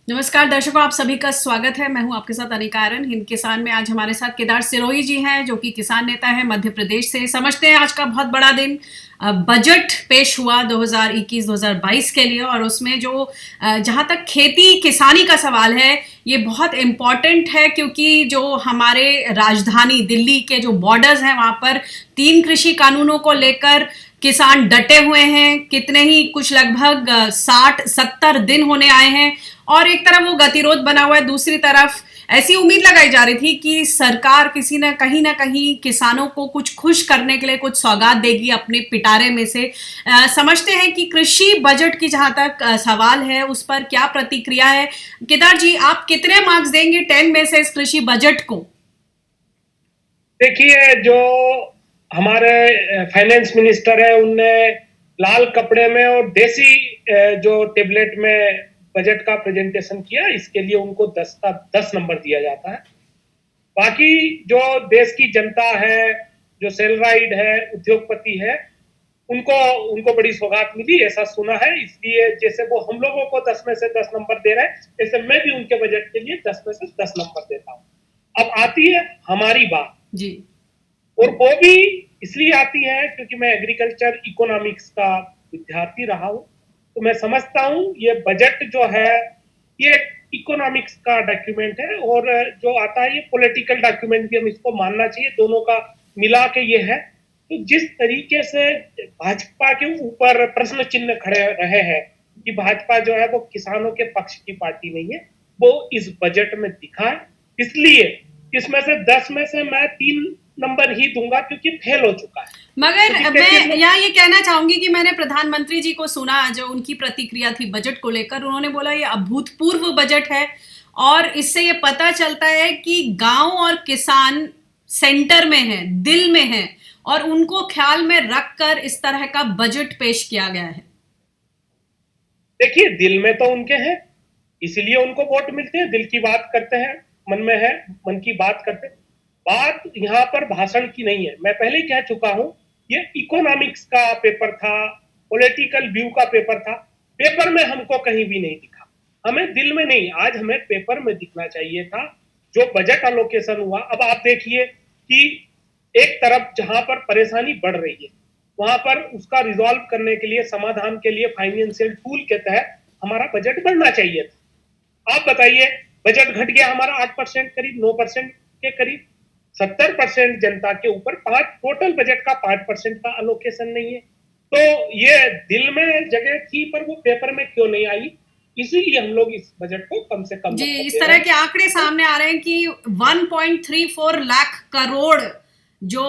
नमस्कार दर्शकों, आप सभी का स्वागत है। मैं हूं आपके साथ अनिका आर्यन। हिंद किसान में आज हमारे साथ केदार सिरोही जी हैं, जो कि किसान नेता है मध्य प्रदेश से। समझते हैं आज का बहुत बड़ा दिन। बजट पेश हुआ 2021-2022 के लिए, और उसमें जो जहां तक खेती किसानी का सवाल है, ये बहुत इम्पॉर्टेंट है, क्योंकि जो हमारे राजधानी दिल्ली के जो बॉर्डर्स हैं, वहां पर 3 कृषि कानूनों को लेकर किसान डटे हुए हैं। कितने ही कुछ लगभग 60-70 दिन होने आए हैं, और एक तरफ वो गतिरोध बना हुआ है, दूसरी तरफ ऐसी उम्मीद लगाई जा रही थी कि सरकार किसी ना कहीं किसानों को कुछ खुश करने के लिए कुछ सौगात देगी अपने पिटारे में से। समझते हैं कि कृषि बजट की जहां तक सवाल है, उस पर क्या प्रतिक्रिया है। केदार जी, आप कितने मार्क्स देंगे 10 में से इस कृषि बजट को? देखिए, जो हमारे फाइनेंस मिनिस्टर है, उनने लाल कपड़े में और देसी जो टेबलेट में बजट का प्रेजेंटेशन किया, इसके लिए उनको 10 का 10 नंबर दिया जाता है। बाकी जो देश की जनता है, जो सैलराइड है, उद्योगपति है, उनको उनको बड़ी सौगात मिली, ऐसा सुना है। इसलिए जैसे वो हम लोगों को 10 में से 10 नंबर दे रहे हैं, ऐसे मैं भी उनके बजट के लिए 10 में से 10 नंबर देता हूँ। अब आती है हमारी बात, जी। और वो भी इसलिए आती है क्योंकि मैं एग्रीकल्चर इकोनॉमिक्स का विद्यार्थी रहा हूं। तो मैं समझता हूं ये बजट जो है, ये इकोनॉमिक्स का डॉक्यूमेंट है, और जो आता है ये पॉलिटिकल डॉक्यूमेंट भी हम इसको मानना चाहिए। दोनों का मिला के ये है। तो जिस तरीके से भाजपा के ऊपर प्रश्न चिन्ह खड़े रहे हैं कि भाजपा जो है वो किसानों के पक्ष की पार्टी नहीं है, वो इस बजट में दिखा है। इसलिए इसमें से 10 में से मैं 3 नंबर ही दूंगा, क्योंकि फेल हो चुका है। मगर क्योंकि मैं यहाँ ये कहना चाहूंगी कि मैंने प्रधानमंत्री जी को सुना, जो उनकी प्रतिक्रिया थी बजट को लेकर। उन्होंने बोला ये अभूतपूर्व बजट है, और इससे ये पता चलता है कि गांव और किसान सेंटर में है, दिल में है, और उनको ख्याल में रखकर इस तरह का बजट पेश किया गया है। देखिए, दिल में तो उनके हैं, इसीलिए उनको वोट मिलते हैं। दिल की बात करते हैं, मन में है, मन की बात करते हैं। बात यहाँ पर भाषण की नहीं है। मैं पहले ही कह चुका हूं, ये इकोनॉमिक्स का पेपर था, पॉलिटिकल व्यू का पेपर था। पेपर में हमको कहीं भी नहीं दिखा। हमें दिल में नहीं, आज हमें पेपर में दिखना चाहिए था। जो बजट अलोकेशन हुआ, अब आप देखिए कि एक तरफ जहां पर परेशानी बढ़ रही है, वहां पर उसका रिजॉल्व करने के लिए, समाधान के लिए फाइनेंशियल टूल के तहत हमारा बजट बढ़ना चाहिए था। आप बताइए, बजट घट गया हमारा 8% करीब, 9% के करीब। 70% जनता के ऊपर पांच टोटल बजट का 5% का अलोकेशन नहीं है। तो ये दिल में जगह थी, पर वो पेपर में क्यों नहीं आई? इसीलिए हम लोग इस बजट को कम से कम जी, नंबर इस दे रहे तरह के आंकड़े हैं। सामने आ रहे हैं कि 1.34 लाख करोड़ जो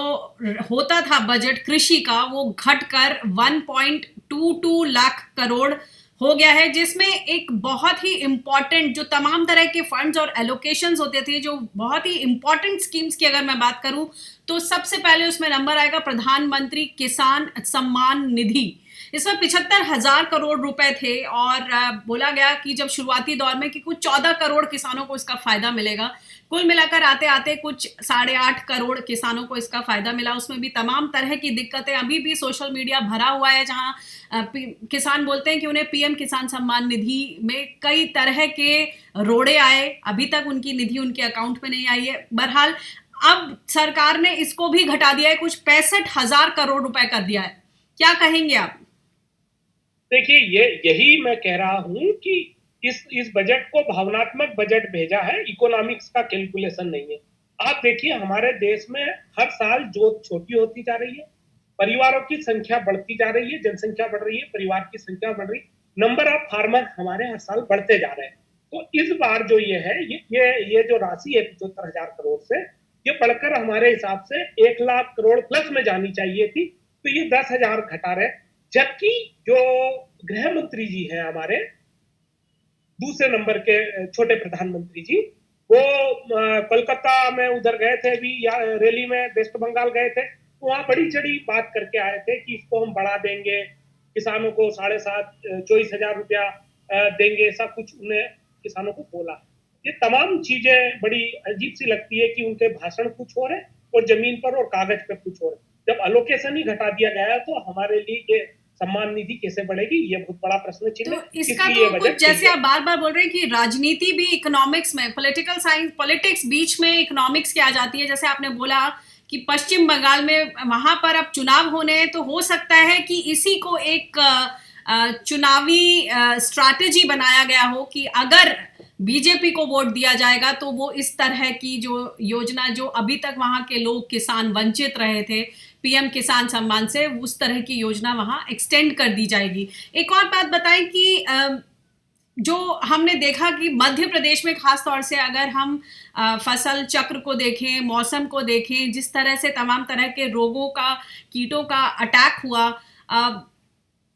होता था बजट कृषि का, वो घटकर 1.22 लाख करोड़ हो गया है, जिसमें एक बहुत ही इंपॉर्टेंट जो तमाम तरह के फंड्स और एलोकेशंस होते थे, जो बहुत ही इंपॉर्टेंट स्कीम्स की अगर मैं बात करूं, तो सबसे पहले उसमें नंबर आएगा प्रधानमंत्री किसान सम्मान निधि। इसमें 75,000 करोड़ रुपए थे, और बोला गया कि जब शुरुआती दौर में कि कुछ 14 करोड़ किसानों को इसका फायदा मिलेगा। कुल मिलाकर आते आते कुछ 8.5 करोड़ किसानों को इसका फायदा मिला। उसमें भी तमाम तरह की दिक्कतें, अभी भी सोशल मीडिया भरा हुआ है, जहां किसान बोलते हैं कि उन्हें पीएम किसान सम्मान निधि में कई तरह के रोड़े आए, अभी तक उनकी निधि उनके अकाउंट में नहीं आई है। बहरहाल अब सरकार ने इसको भी घटा दिया है, कुछ 65,000 करोड़ रुपए कर दिया है। क्या कहेंगे आप? देखिए, ये यही मैं कह रहा हूं कि इस बजट को भावनात्मक बजट भेजा है, इकोनॉमिक्स का कैलकुलेशन नहीं है। आप देखिए, हमारे देश में हर साल जोत छोटी होती जा रही है, परिवारों की संख्या बढ़ती जा रही है, जनसंख्या बढ़ रही है, परिवार की संख्या बढ़ रही है, नंबर ऑफ फार्मर हमारे हर साल बढ़ते जा रहे हैं। तो इस बार जो ये है, ये जो राशि है 75,000 करोड़ से, ये बढ़कर हमारे हिसाब से 1 लाख करोड़ प्लस में जानी चाहिए थी। तो ये 10,000 घटा रहे। जबकि जो गृह मंत्री जी हैं हमारे, दूसरे नंबर के छोटे प्रधानमंत्री जी, वो कोलकाता में उधर गए थे अभी, या रैली में वेस्ट बंगाल गए थे, तो वहां बड़ी चढ़ी बात करके आए थे कि इसको हम बढ़ा देंगे, किसानों को 24,500 रुपया देंगे, ऐसा कुछ उन्हें किसानों को बोला। ये तमाम चीजें बड़ी अजीब सी लगती है कि उनके भाषण कुछ हो रहे और जमीन पर और कागज पे कुछ हो रहे। जब अलोकेशन ही घटा दिया गया है, तो हमारे लिए ये सम्मान निधि कैसे बढ़ेगी, ये बहुत बड़ा प्रश्न चिन्ह है। तो इसका इसलिए तो कुछ जैसे आप बार बार बोल रहे हैं कि राजनीति भी इकोनॉमिक्स में, पॉलिटिकल साइंस, पॉलिटिक्स बीच में इकोनॉमिक्स की आ जाती है। जैसे आपने बोला कि पश्चिम बंगाल में वहां पर अब चुनाव होने हैं, तो हो सकता है कि इसी को एक चुनावी स्ट्रैटेजी बनाया गया हो कि अगर बीजेपी को वोट दिया जाएगा तो वो इस तरह की जो योजना, जो अभी तक वहां के लोग किसान वंचित रहे थे पीएम किसान सम्मान से, उस तरह की योजना वहां एक्सटेंड कर दी जाएगी। एक और बात बताएं कि जो हमने देखा कि मध्य प्रदेश में खास तौर से अगर हम फसल चक्र को देखें, मौसम को देखें, जिस तरह से तमाम तरह के रोगों का, कीटों का अटैक हुआ,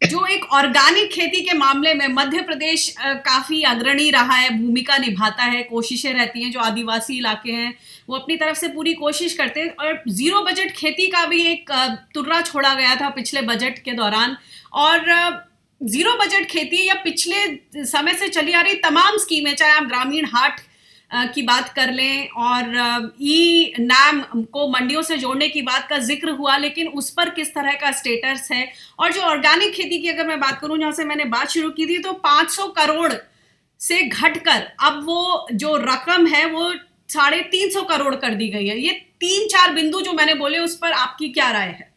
जो एक ऑर्गेनिक खेती के मामले में मध्य प्रदेश काफी अग्रणी रहा है, भूमिका निभाता है, कोशिशें रहती हैं। जो आदिवासी इलाके हैं वो अपनी तरफ से पूरी कोशिश करते हैं। और जीरो बजट खेती का भी एक तुर्रा छोड़ा गया था पिछले बजट के दौरान। और जीरो बजट खेती या पिछले समय से चली आ रही तमाम स्कीमें, चाहे आप ग्रामीण हाट की बात कर लें और ई नाम को मंडियों से जोड़ने की बात का जिक्र हुआ, लेकिन उस पर किस तरह का स्टेटस है। और जो ऑर्गेनिक खेती की अगर मैं बात करूं, जहां से मैंने बात शुरू की थी, तो 500 करोड़ से घटकर अब वो जो रकम है वो 350 करोड़ कर दी गई है। ये 3-4 बिंदु जो मैंने बोले, उस पर आपकी क्या राय है?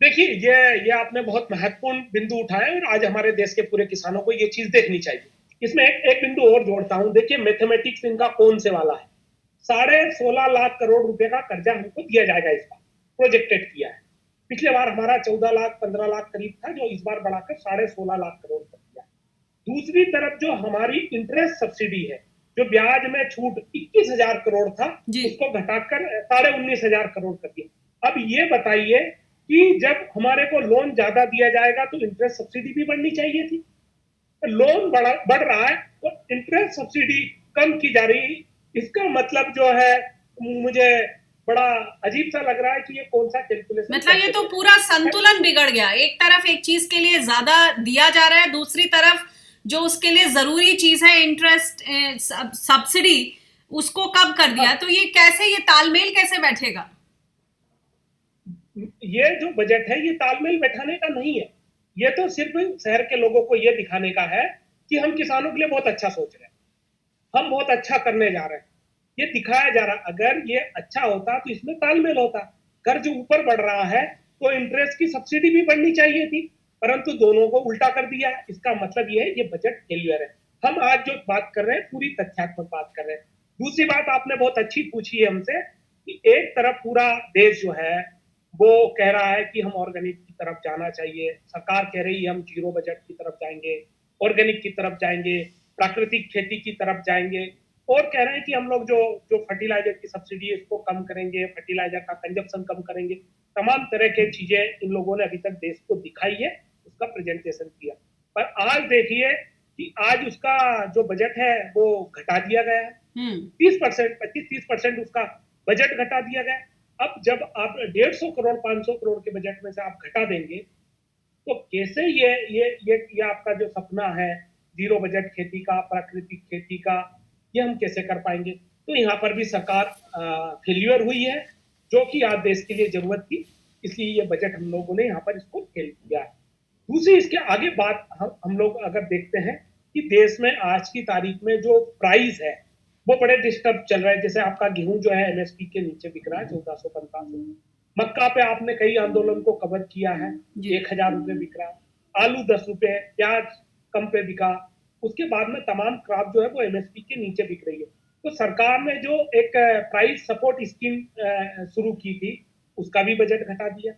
देखिए, ये आपने बहुत महत्वपूर्ण बिंदु उठाया और आज हमारे देश के पूरे किसानों को ये चीज देखनी चाहिए। इसमें एक बिंदु और जोड़ता हूं। देखिए, मैथमेटिक्स इनका कौन से वाला है। 16.5 लाख करोड़ रुपए का कर्जा हमको दिया जाएगा, इस बार प्रोजेक्टेड किया है। पिछले बार हमारा 14 लाख 15 लाख करीब था, जो इस बार बढ़ाकर 16.5 लाख करोड़ कर दिया। दूसरी तरफ जो हमारी इंटरेस्ट सब्सिडी है, जो ब्याज में छूट 21,000 करोड़ था, उसको घटाकर 19,500 करोड़ कर दिया। अब ये बताइए कि जब हमारे को लोन ज्यादा दिया जाएगा तो इंटरेस्ट सब्सिडी भी बढ़नी चाहिए थी। लोन बढ़ रहा है तो इंटरेस्ट सब्सिडी कम की जा रही है। इसका मतलब जो है, मुझे बड़ा अजीब सा लग रहा है कि ये कौन सा कैलकुलेशन। मतलब ये तो पूरा संतुलन बिगड़ गया। एक तरफ एक चीज के लिए ज्यादा दिया जा रहा है, दूसरी तरफ जो उसके लिए जरूरी चीज है इंटरेस्ट सब्सिडी, उसको कम कर दिया। तो ये कैसे, ये तालमेल कैसे बैठेगा? ये जो बजट है, ये तालमेल बैठाने का नहीं है। ये तो सिर्फ शहर के लोगों को ये दिखाने का है कि हम किसानों के लिए बहुत अच्छा सोच रहे हैं, हम बहुत अच्छा करने जा रहे हैं, ये दिखाया जा रहा। अगर ये अच्छा होता तो इसमें तालमेल होता। कर्ज ऊपर बढ़ रहा है तो इंटरेस्ट की सब्सिडी भी बढ़नी चाहिए थी, परंतु दोनों को उल्टा कर दिया। इसका मतलब ये है, ये बजट फेल्यूर है। हम आज जो बात कर रहे हैं पूरी तथ्यात्मक बात कर रहे हैं। दूसरी बात आपने बहुत अच्छी पूछी है हमसे कि एक तरफ पूरा देश जो है वो कह रहा है कि हम ऑर्गेनिक की तरफ जाना चाहिए, सरकार कह रही है हम जीरो बजट की तरफ जाएंगे, ऑर्गेनिक की तरफ जाएंगे, प्राकृतिक खेती की तरफ जाएंगे, और कह रहे हैं कि हम लोग जो फर्टिलाइजर की सब्सिडी है इसको कम करेंगे, फर्टिलाइजर का कंजप्शन कम करेंगे। तमाम तरह के चीजें इन लोगों ने अभी तक देश को दिखाई है, उसका प्रेजेंटेशन किया। पर आज देखिए कि आज उसका जो बजट है वो घटा दिया गया है। 30%, 25-30% उसका बजट घटा दिया गया। अब जब आप 150 करोड़ 500 करोड़ के बजट में से आप घटा देंगे तो कैसे ये आपका जो सपना है जीरो बजट खेती का, प्राकृतिक खेती का, ये हम कैसे कर पाएंगे? तो यहाँ पर भी सरकार फेल्यूर हुई है, जो कि आज देश के लिए जरूरत थी। इसलिए ये बजट हम लोगों ने यहाँ पर इसको फेल किया है। दूसरी इसके आगे बात हम लोग अगर देखते हैं कि देश में आज की तारीख में जो प्राइस है वो बड़े डिस्टर्ब चल रहा है। जैसे आपका गेहूं जो है एमएसपी के नीचे बिक रहा है 1400-1500। मक्का पे आपने कई आंदोलन को कवर किया है, 1000 रुपए बिक रहा है। आलू 10 रुपए, प्याज कम पे बिका। उसके बाद में तमाम क्रॉप जो है वो एमएसपी के नीचे बिक रही है। तो सरकार ने जो एक प्राइस सपोर्ट स्कीम शुरू की थी, उसका भी बजट घटा दिया।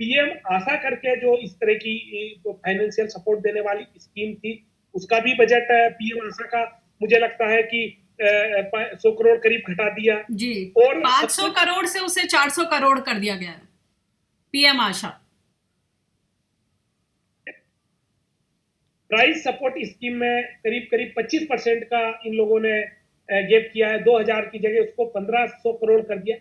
पीएम आशा करके जो इस तरह की फाइनेंशियल सपोर्ट देने वाली स्कीम थी, उसका भी बजट पीएम आशा का मुझे लगता है कि 100 करोड़ करीब घटा दिया जी। और 500 करोड़ से उसे 400 करोड़ कर दिया गया है पीएम आशा। प्राइस सपोर्ट स्कीम में करीब 25% का इन लोगों ने गैप किया है। 2000 की जगह उसको 1500 करोड़ कर दिया।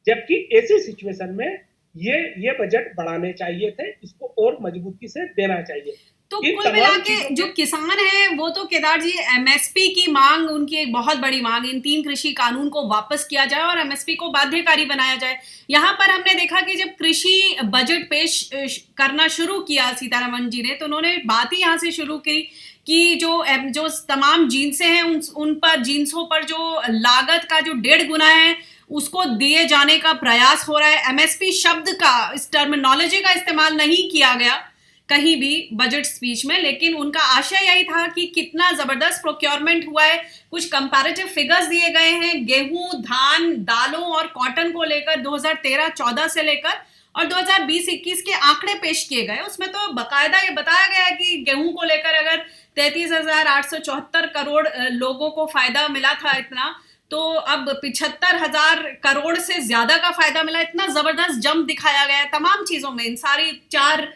जबकि ऐसी सिचुएशन में ये बजट बढ़ाने चाहिए थे, इसको और मजबूती से देना चाहिए। तो इन कुल तमाम मिला के चीजों जो में किसान हैं वो तो केदार जी एमएसपी की मांग, उनकी एक बहुत बड़ी मांग, इन 3 कृषि कानून को वापस किया जाए और एमएसपी को बाध्यकारी बनाया जाए। यहाँ पर हमने देखा कि जब कृषि बजट पेश करना शुरू किया सीतारमण जी ने, तो उन्होंने बात ही यहाँ से शुरू की कि जो तमाम जींसें हैं उन पर, जींसों पर जो लागत का जो 1.5 गुना है उसको दिए जाने का प्रयास हो रहा है। एमएसपी शब्द का, इस टर्मिनोलॉजी का इस्तेमाल नहीं किया गया कहीं भी बजट स्पीच में, लेकिन उनका आशय यही था कि कितना जबरदस्त प्रोक्योरमेंट हुआ है। कुछ कंपैरेटिव फिगर्स दिए गए हैं गेहूं, धान, दालों और कॉटन को लेकर 2013-14 से लेकर, और 2020-21 के आंकड़े पेश किए गए। उसमें तो बकायदा ये बताया गया है कि गेहूं को लेकर अगर 33,874 करोड़ लोगों को फायदा मिला था इतना, तो अब 75,000 करोड़ से ज्यादा का फायदा मिला। इतना जबरदस्त जंप दिखाया गया है तमाम चीजों में, इन सारी 4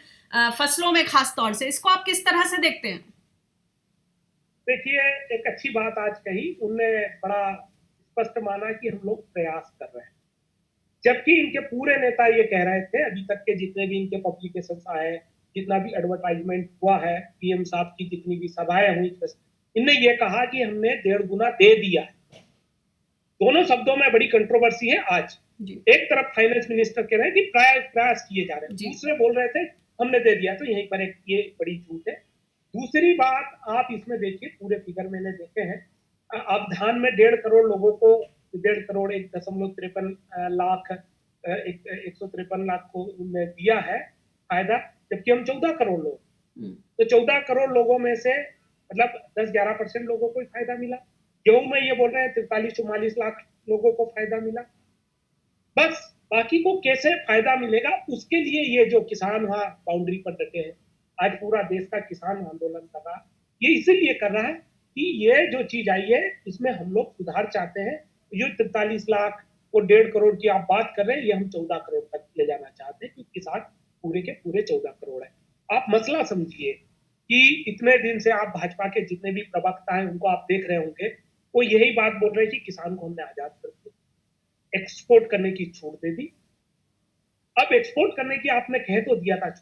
फसलों में खास तौर से। इसको आप किस तरह से देखते हैं? देखिए, एक अच्छी बात आज कही उनने, बड़ा स्पष्ट माना कि हम लोग प्रयास कर रहे हैं, जबकि इनके पूरे नेता ये कह रहे थे, अभी तक के जितने भी इनके पब्लिकेशंस आए, जितना भी एडवर्टाइजमेंट हुआ है, पीएम साहब की जितनी भी सभाएं हुई, इनने ये कहा कि हमने 1.5 गुना दे दिया है। दोनों शब्दों में बड़ी कंट्रोवर्सी है आज। एक तरफ फाइनेंस मिनिस्टर कह रहे हैं कि प्रयास किए जा रहे हैं, दूसरे बोल रहे थे हमने दे दिया, तो यहीं पर एक ये बड़ी झूठ है। दूसरी बात आप इसमें देखिए, पूरे फिगर मैंने देखे हैं, अब धान में 1.5 करोड़ लोगों को, 1.5 करोड़ 1.53 लाख 153 लाख को दिया है फायदा, जबकि हम 14 करोड़ लोग, तो 14 करोड़ लोगों में से मतलब 10-11% लोगों को फायदा मिला। गेहूं में ये बोल रहे हैं 43-44 लाख लोगों को फायदा मिला। बस बाकी को कैसे फायदा मिलेगा, उसके लिए ये जो किसान वहां बाउंड्री पर डटे हैं, आज पूरा देश का किसान आंदोलन कर रहा है, ये इसीलिए कर रहा है कि ये जो चीज आई है इसमें हम लोग सुधार चाहते हैं। जो 43 लाख और 1.5 करोड़ की आप बात कर रहे हैं, ये हम 14 करोड़ तक ले जाना चाहते हैं, क्योंकि किसान पूरे के पूरे 14 करोड़ है। आप मसला समझिए कि इतने दिन से आप भाजपा के जितने भी प्रवक्ता हैं उनको आप देख रहे होंगे, वो यही बात बोल रहे हैं कि किसान को हमने आजाद कर दिया, एक्सपोर्ट करने की छूट दे दी। अब एक्सपोर्ट करने की आपने कह तो दिया था,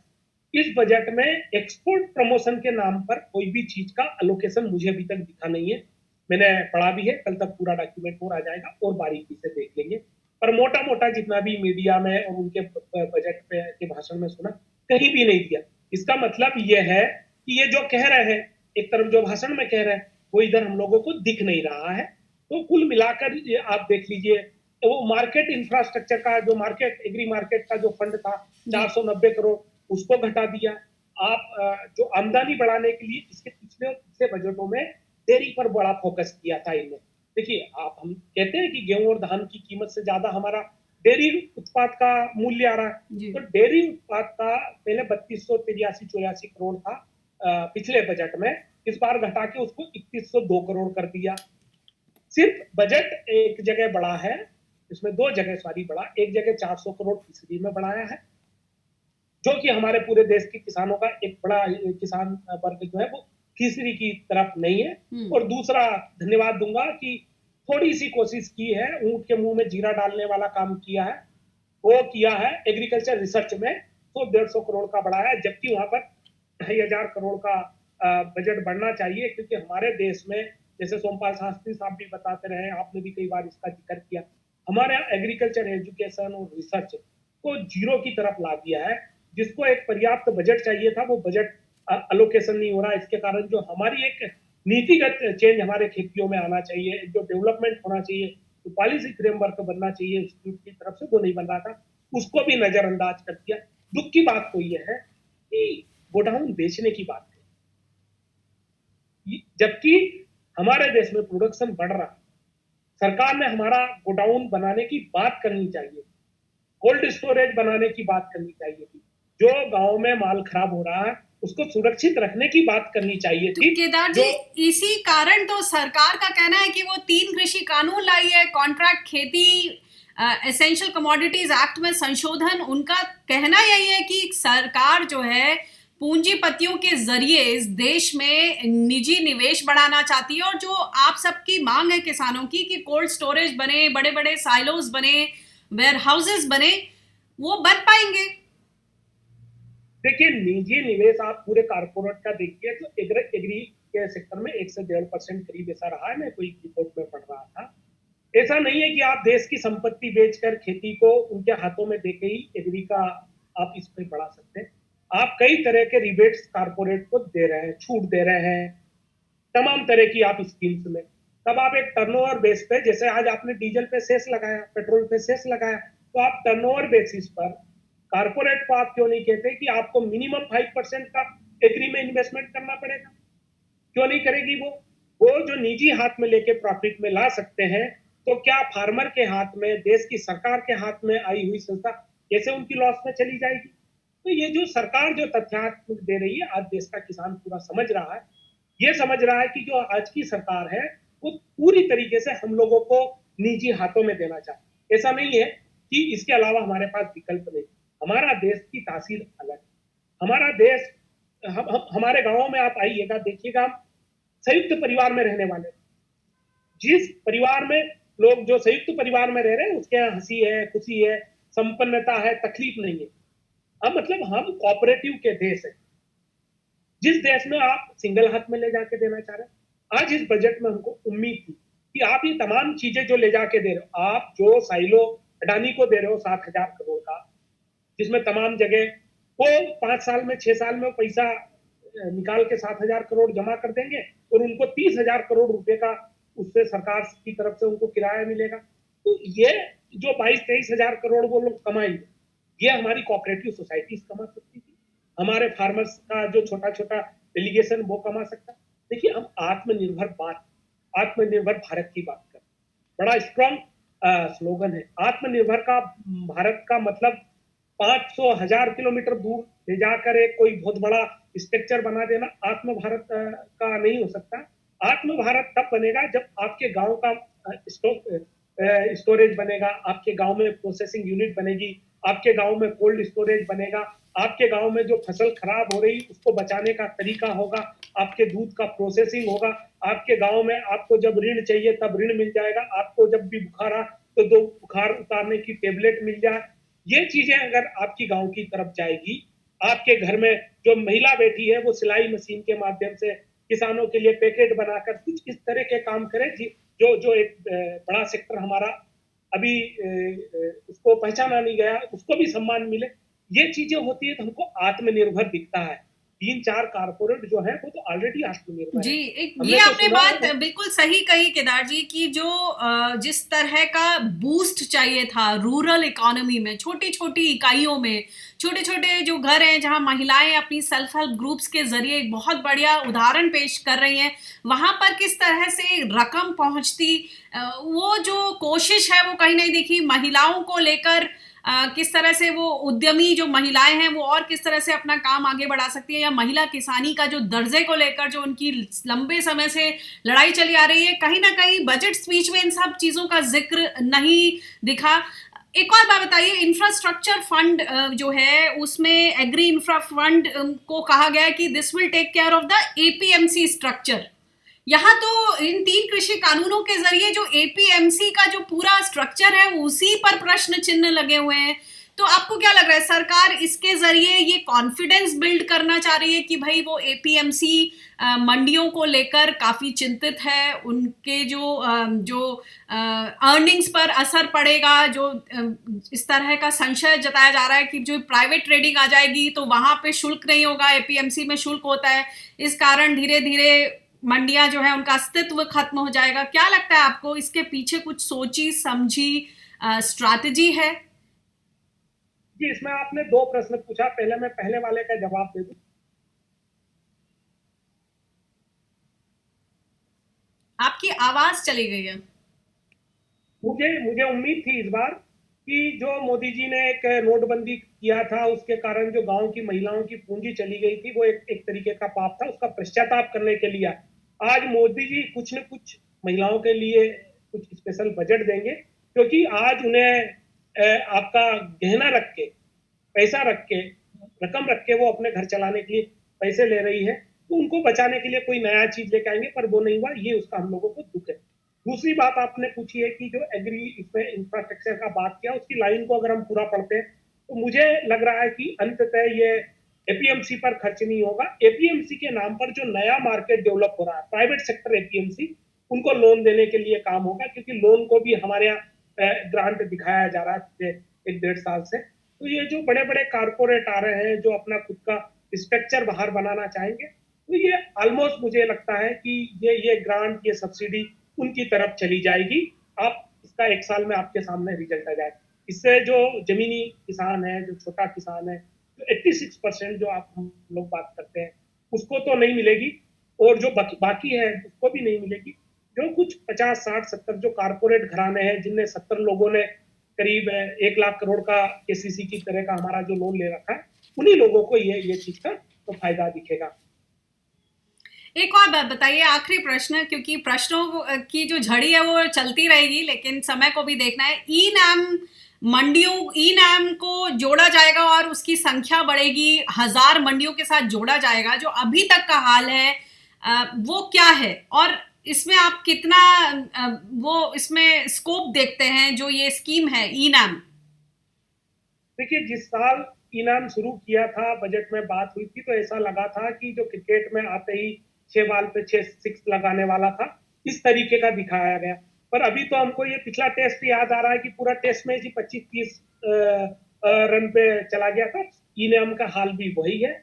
इस बजट में एक्सपोर्ट प्रमोशन के नाम पर कोई भी चीज का अलोकेशन मुझे अभी तक दिखा नहीं है। मैंने पढ़ा भी है, कल तक पूरा डॉक्यूमेंट और आ जाएगा और बारीकी से देख लेंगे, पर मोटा मोटा जितना भी मीडिया में और उनके बजट पे के भाषण में सुना, कहीं भी नहीं दिया। इसका मतलब यह है कि ये जो कह रहे हैं, एक तरफ जो भाषण में कह रहे हैं, वो इधर हम लोगों को दिख नहीं रहा है। तो कुल मिलाकर आप देख लीजिए, तो वो मार्केट इंफ्रास्ट्रक्चर का जो मार्केट, एग्री मार्केट का जो फंड था 490 करोड़, उसको घटा दिया। आप जो आमदनी बढ़ाने के लिए इसके पिछले और पिछले बजटों में डेयरी पर बड़ा फोकस किया था इन्होंने। देखिए, आप हम कहते हैं कि गेहूं और धान की कीमत से ज्यादा हमारा डेयरी उत्पाद का मूल्य आ रहा है, तो डेयरी उत्पाद का पहले 3283-84 करोड़ था पिछले बजट में, इस बार घटा के उसको 3102 करोड़ कर दिया। सिर्फ बजट एक जगह बढ़ा है, इसमें 2 जगह सॉरी बढ़ा, एक जगह 400 करोड़ फीसदी में बढ़ाया है, जो कि हमारे पूरे देश के किसानों का एक बड़ा किसान वर्ग जो है वो फीसदी की तरफ नहीं है। और दूसरा धन्यवाद दूंगा कि थोड़ी सी कोशिश की है, ऊंट के मुंह में जीरा डालने वाला काम किया है, वो किया है एग्रीकल्चर रिसर्च में, तो 150 करोड़ का बढ़ाया है, जबकि वहां पर 2,500 करोड़ का बजट बढ़ना चाहिए, क्योंकि हमारे देश में, जैसे सोमपाल शास्त्री साहब भी बताते रहे, आपने भी कई बार इसका जिक्र किया, हमारे यहाँ एग्रीकल्चर एजुकेशन और रिसर्च को जीरो की तरफ ला दिया है। जिसको एक पर्याप्त बजट चाहिए था, वो बजट अलोकेशन नहीं हो रहा। इसके कारण जो हमारी एक नीतिगत चेंज हमारे खेतियों में आना चाहिए, जो डेवलपमेंट होना चाहिए, जो पॉलिसी फ्रेमवर्क बनना चाहिए इंस्टीट्यूट की तरफ से, वो नहीं बन रहा था, उसको भी नजरअंदाज कर दिया। दुख की बात तो यह है कि गोडाउन बेचने की बात है, जबकि हमारे देश में प्रोडक्शन बढ़ रहा है। सरकार ने हमारा गोडाउन बनाने की बात करनी चाहिए, कोल्ड स्टोरेज बनाने की बात करनी चाहिए थी, जो गांव में माल खराब हो रहा है उसको सुरक्षित रखने की बात करनी चाहिए थी। तो केदार जी, इसी कारण तो सरकार का कहना है कि वो 3 कृषि कानून लाई है, कॉन्ट्रैक्ट खेती, एसेंशियल कमोडिटीज एक्ट में संशोधन। उनका कहना यही है कि सरकार जो है पूंजीपतियों के जरिए इस देश में निजी निवेश बढ़ाना चाहती है, और जो आप सबकी मांग है किसानों की कि कोल्ड स्टोरेज बने, बड़े बड़े साइलोज बने, वेयर हाउसेस बने, वो बन पाएंगे। देखिए, निजी निवेश आप पूरे कारपोरेट का देखिए तो एग्री के सेक्टर में 1 से 1.5% करीब ऐसा रहा है, मैं कोई रिपोर्ट में पढ़ रहा था। ऐसा नहीं है कि आप देश की संपत्ति बेचकर खेती को उनके हाथों में देके ही एग्री का आप इस पे बढ़ा सकते हैं। आप कई तरह के रिबेट्स कारपोरेट को दे रहे हैं, छूट दे रहे हैं, तमाम तरह की आप स्कीम्स में। तब आप एक टर्नओवर बेस पे, जैसे आज आपने डीजल पे सेस लगाया, पेट्रोल पे सेस लगाया, तो आप टर्नओवर बेसिस पर कारपोरेट को आप क्यों नहीं कहते कि आपको मिनिमम 5% का एग्री में इन्वेस्टमेंट करना पड़ेगा? क्यों नहीं करेगी वो जो निजी हाथ में लेके प्रॉफिट में ला सकते हैं, तो क्या फार्मर के हाथ में, देश की सरकार के हाथ में आई हुई संस्था कैसे उनकी लॉस में चली जाएगी? तो ये जो सरकार जो तथ्यात्मक दे रही है, आज देश का किसान पूरा समझ रहा है, ये समझ रहा है कि जो आज की सरकार है वो पूरी तरीके से हम लोगों को निजी हाथों में देना चाहती है। ऐसा नहीं है कि इसके अलावा हमारे पास विकल्प नहीं। हमारा देश की तासीर अलग है। हमारा देश, हमारे गांवों में आप आइएगा, देखिएगा, संयुक्त परिवार में रहने वाले, जिस परिवार में लोग जो संयुक्त परिवार में रह रहे हैं उसके यहाँ हंसी है, खुशी है, संपन्नता है, तकलीफ नहीं है। अब मतलब हम कोऑपरेटिव के देश हैं। जिस देश में आप सिंगल हाथ में ले जाके देना चाह रहे हैं, आज इस बजट में हमको उम्मीद थी कि आप ये तमाम चीजें जो ले जाके दे रहे हो, आप जो साइलो अडानी को दे रहे हो 7,000 करोड़ का, जिसमें तमाम जगह वो 5 साल में 6 साल में पैसा निकाल के 7,000 करोड़ जमा कर देंगे और उनको 30,000 करोड़ रुपए का उससे सरकार की तरफ से उनको किराया मिलेगा। तो ये जो 22-23,000 करोड़ वो लोग कमाएंगे, ये हमारी कोऑपरेटिव सोसाइटीज कमा सकती थी, हमारे फार्मर्स का जो छोटा छोटा डेलीगेशन वो कमा सकता। देखिए, हम आत्मनिर्भर भारत की बात कर, बड़ा स्ट्रॉन्ग स्लोगन है आत्मनिर्भर का भारत का मतलब 500,000 किलोमीटर दूर ले जाकर एक कोई बहुत बड़ा स्ट्रक्चर बना देना आत्म भारत का नहीं हो सकता। आत्म भारत तब बनेगा जब आपके गांव का स्टोरेज बनेगा, आपके गांव में प्रोसेसिंग यूनिट बनेगी, आपके गांव में कोल्ड स्टोरेज बनेगा, आपके गांव में जो फसल खराब हो रही उसको बचाने का तरीका होगा, आपके दूध का प्रोसेसिंग होगा, आपके गांव में आपको जब ऋण चाहिए तब ऋण मिल जाएगा, आपको जब भी बुखार आ तो दो बुखार उतारने की टेबलेट मिल जाए। ये चीजें अगर आपकी गांव की तरफ जाएगी, आपके घर में जो महिला बैठी है वो सिलाई मशीन के माध्यम से किसानों के लिए पैकेट बनाकर कुछ इस तरह के काम करे जो जो एक बड़ा सेक्टर हमारा अभी उसको पहचाना नहीं गया, उसको भी सम्मान मिले। ये चीजें होती है तो हमको आत्मनिर्भर दिखता है। 3-4 कारपोरेट जो है वो तो ऑलरेडी आत्मनिर्भर जी, है। एक ये हमने तो आपने सुना बात है बिल्कुल सही कही केदार जी की जो जिस तरह का बूस्ट चाहिए था रूरल इकोनॉमी में, छोटी छोटी इकाइयों में, छोटे छोटे जो घर हैं जहां महिलाएं अपनी सेल्फ हेल्प ग्रुप्स के जरिए एक बहुत बढ़िया उदाहरण पेश कर रही हैं, वहां पर किस तरह से रकम पहुंचती, वो जो कोशिश है वो कहीं नहीं दिखी। महिलाओं को लेकर किस तरह से वो उद्यमी जो महिलाएं हैं वो और किस तरह से अपना काम आगे बढ़ा सकती है, या महिला किसानी का जो दर्जे को लेकर जो उनकी लंबे समय से लड़ाई चली आ रही है, कहीं ना कहीं बजट स्पीच में इन सब चीजों का जिक्र नहीं दिखा। एक और बात बताइए, इंफ्रास्ट्रक्चर फंड जो है उसमें एग्री इंफ्रा फंड को कहा गया है कि this will take care of the APMC structure. यहाँ तो इन 3 कृषि कानूनों के जरिए जो एपीएमसी का जो पूरा स्ट्रक्चर है उसी पर प्रश्न चिन्ह लगे हुए हैं। तो आपको क्या लग रहा है, सरकार इसके जरिए ये कॉन्फिडेंस बिल्ड करना चाह रही है कि भाई वो एपीएमसी मंडियों को लेकर काफी चिंतित है, उनके जो अर्निंग्स पर असर पड़ेगा, जो इस तरह का संशय जताया जा रहा है कि जो प्राइवेट ट्रेडिंग आ जाएगी तो वहां पे शुल्क नहीं होगा, एपीएमसी में शुल्क होता है, इस कारण धीरे धीरे मंडियां जो है उनका अस्तित्व खत्म हो जाएगा। क्या लगता है आपको, इसके पीछे कुछ सोची समझी स्ट्रैटेजी है? जी, इसमें आपने 2 प्रश्न पूछा, पहले मैं पहले वाले का जवाब दे दूं। आपकी आवाज चली गई है। मुझे उम्मीद थी इस बार कि जो मोदी जी ने एक नोटबंदी किया था उसके कारण जो गांव की महिलाओं की पूंजी चली गई थी वो एक तरीके का पाप था, उसका पश्चाताप करने के लिए आज मोदी जी कुछ न कुछ महिलाओं के लिए कुछ स्पेशल बजट देंगे, क्योंकि आज उन्हें आपका गहना रख के, पैसा रख के, रकम रख के वो अपने घर चलाने के लिए पैसे ले रही है, तो उनको बचाने के लिए कोई नया चीज लेके आएंगे, पर वो नहीं हुआ, ये उसका हम लोगों को दुख है। दूसरी बात आपने पूछी है कि जो एग्री इसमें इंफ्रास्ट्रक्चर का बात किया, उसकी लाइन को अगर हम पूरा पढ़ते हैं तो मुझे लग रहा है कि अंततः ये एपीएमसी पर खर्च नहीं होगा। एपीएमसी के नाम पर जो नया मार्केट डेवलप हो रहा है, प्राइवेट सेक्टर एपीएमसी, उनको लोन देने के लिए काम होगा, क्योंकि लोन को भी हमारे यहाँ ग्रांट दिखाया जा रहा है 1-1.5 साल से। तो ये जो बड़े बड़े कारपोरेट आ रहे हैं जो अपना खुद का स्ट्रक्चर बाहर बनाना चाहेंगे, तो ये ऑलमोस्ट मुझे लगता है कि ये ग्रांट, ये सब्सिडी उनकी तरफ चली जाएगी। आप इसका 1 साल में आपके सामने रिजल्ट आ जाए। इससे जो जमीनी किसान है, जो छोटा किसान है, जो 86% जो आप हम लोग बात करते हैं, उसको तो नहीं मिलेगी, और जो बाकी है उसको भी नहीं मिलेगी। जो कुछ 50, 60, 70 जो कारपोरेट घराने हैं, जिनने 70 लोगों ने करीब 1 लाख करोड़ का केसीसी की तरह का हमारा जो लोन ले रखा है, उन्हीं लोगों को ये चीज का तो फायदा दिखेगा। एक और बात बताइए, आखिरी प्रश्न, क्योंकि प्रश्नों की जो झड़ी है वो चलती रहेगी, लेकिन समय को भी देखना है। ई नाम मंडियों, ई नाम को जोड़ा जाएगा और उसकी संख्या बढ़ेगी, 1000 मंडियों के साथ जोड़ा जाएगा। जो अभी तक का हाल है वो क्या है, और इसमें आप कितना वो इसमें स्कोप देखते हैं जो ये स्कीम है ई नाम? देखिए, जिस साल ई नाम शुरू किया था, बजट में बात हुई थी, तो ऐसा लगा था कि जो क्रिकेट में आते ही 6 बॉल पे 6 सिक्स लगाने वाला था, इस तरीके का दिखाया गया। पर अभी तो हमको ये पिछला टेस्ट याद आ रहा है कि पूरा टेस्ट मैच ही 25-30 रन पे चला गया था। इनाम का हाल भी वही है।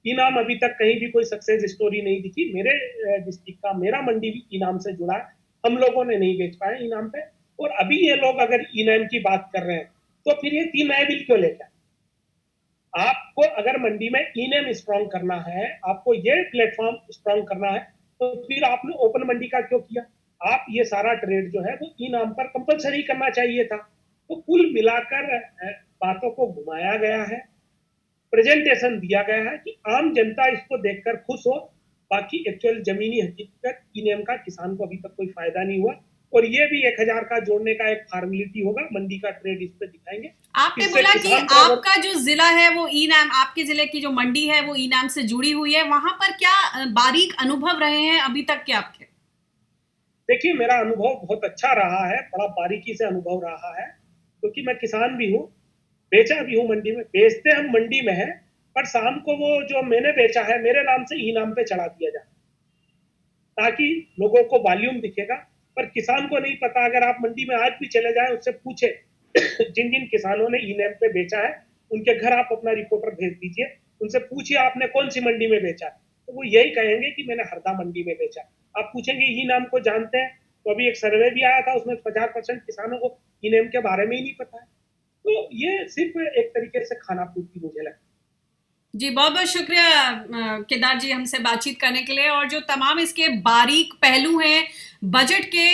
इनाम अभी तक कहीं भी कोई सक्सेस स्टोरी नहीं दिखी। मेरे डिस्ट्रिक्ट का मेरा मंडी भी इनाम से जुड़ा है, हम लोगों ने नहीं बेच पाए इनाम पे। और अभी ये लोग अगर इनाम की बात कर रहे हैं, तो फिर ये 3 नए बिल क्यों लेकर? आपको अगर मंडी में ई-नेम स्ट्रॉन्ग करना है, आपको ये प्लेटफॉर्म स्ट्रॉन्ग करना है, तो फिर आपने ओपन मंडी का क्यों किया? आप ये सारा ट्रेड जो है वो ई-नाम पर कंपलसरी करना चाहिए था। तो कुल मिलाकर बातों को घुमाया गया है, प्रेजेंटेशन दिया गया है कि आम जनता इसको देखकर खुश हो। बाकी एक्चुअल जमीनी हकीकत ई-नेम का किसान को अभी तक कोई फायदा नहीं हुआ। और ये भी 1000 का जोड़ने का एक फॉर्मेलिटी होगा, मंडी का ट्रेड इस पे दिखाएंगे। आपने बोला कि आपका जो जिला है वो ई नाम, आपके जिले की जो मंडी है वो ई नाम से जुड़ी हुई है, वहां पर क्या बारीक अनुभव रहे हैं अभी तक के आपके? देखिए, मेरा अनुभव बहुत अच्छा रहा है, बड़ा बारीकी से अनुभव रहा है, क्योंकि मैं किसान भी हूँ, बेचा भी हूँ मंडी में। बेचते हम मंडी में है, पर शाम को वो जो मैंने बेचा है मेरे नाम से ई नाम पे चढ़ा दिया जाए, ताकि लोगों को वॉल्यूम दिखेगा। पर किसान को नहीं पता। अगर आप मंडी में आज भी चले जाएं, उससे पूछे जिन जिन किसानों ने ई नाम पे बेचा है, उनके घर आप अपना रिपोर्टर भेज दीजिए, उनसे पूछिए आपने कौन सी मंडी में बेचा है, तो वो यही कहेंगे कि मैंने हरदा मंडी में बेचा। आप पूछेंगे ई नाम को जानते हैं, तो अभी एक सर्वे भी आया था, उसमें 50% किसानों को ई नाम के बारे में ही नहीं पता है। तो ये सिर्फ एक तरीके से खाना पूर्ति मुझे लगता है। जी, बहुत बहुत शुक्रिया केदार जी हमसे बातचीत करने के लिए, और जो तमाम इसके बारीक पहलू हैं बजट के,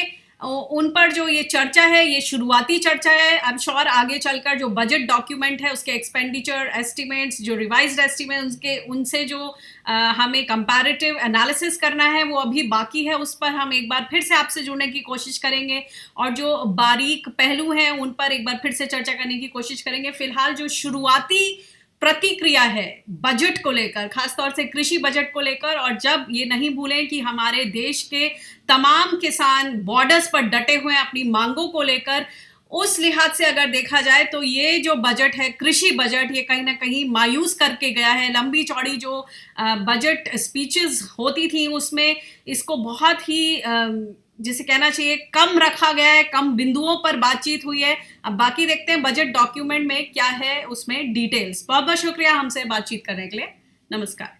उन पर जो ये चर्चा है, ये शुरुआती चर्चा है। आई एम श्योर आगे चलकर जो बजट डॉक्यूमेंट है उसके एक्सपेंडिचर एस्टिमेट्स, जो रिवाइज्ड एस्टिमेट, उनसे जो हमें कंपैरेटिव एनालिसिस करना है वो अभी बाकी है। उस पर हम एक बार फिर से आपसे जुड़ने की कोशिश करेंगे, और जो बारीक पहलू हैं उन पर एक बार फिर से चर्चा करने की कोशिश करेंगे। फिलहाल जो शुरुआती प्रतिक्रिया है बजट को लेकर, खासतौर से कृषि बजट को लेकर, और जब ये नहीं भूलें कि हमारे देश के तमाम किसान बॉर्डर्स पर डटे हुए हैं अपनी मांगों को लेकर, उस लिहाज से अगर देखा जाए तो ये जो बजट है, कृषि बजट, ये कहीं ना कहीं मायूस करके गया है। लंबी चौड़ी जो बजट स्पीचेस होती थी उसमें इसको बहुत ही जिसे कहना चाहिए कम रखा गया है, कम बिंदुओं पर बातचीत हुई है। अब बाकी देखते हैं बजट डॉक्यूमेंट में क्या है उसमें डिटेल्स। बहुत बहुत शुक्रिया हमसे बातचीत करने के लिए। नमस्कार।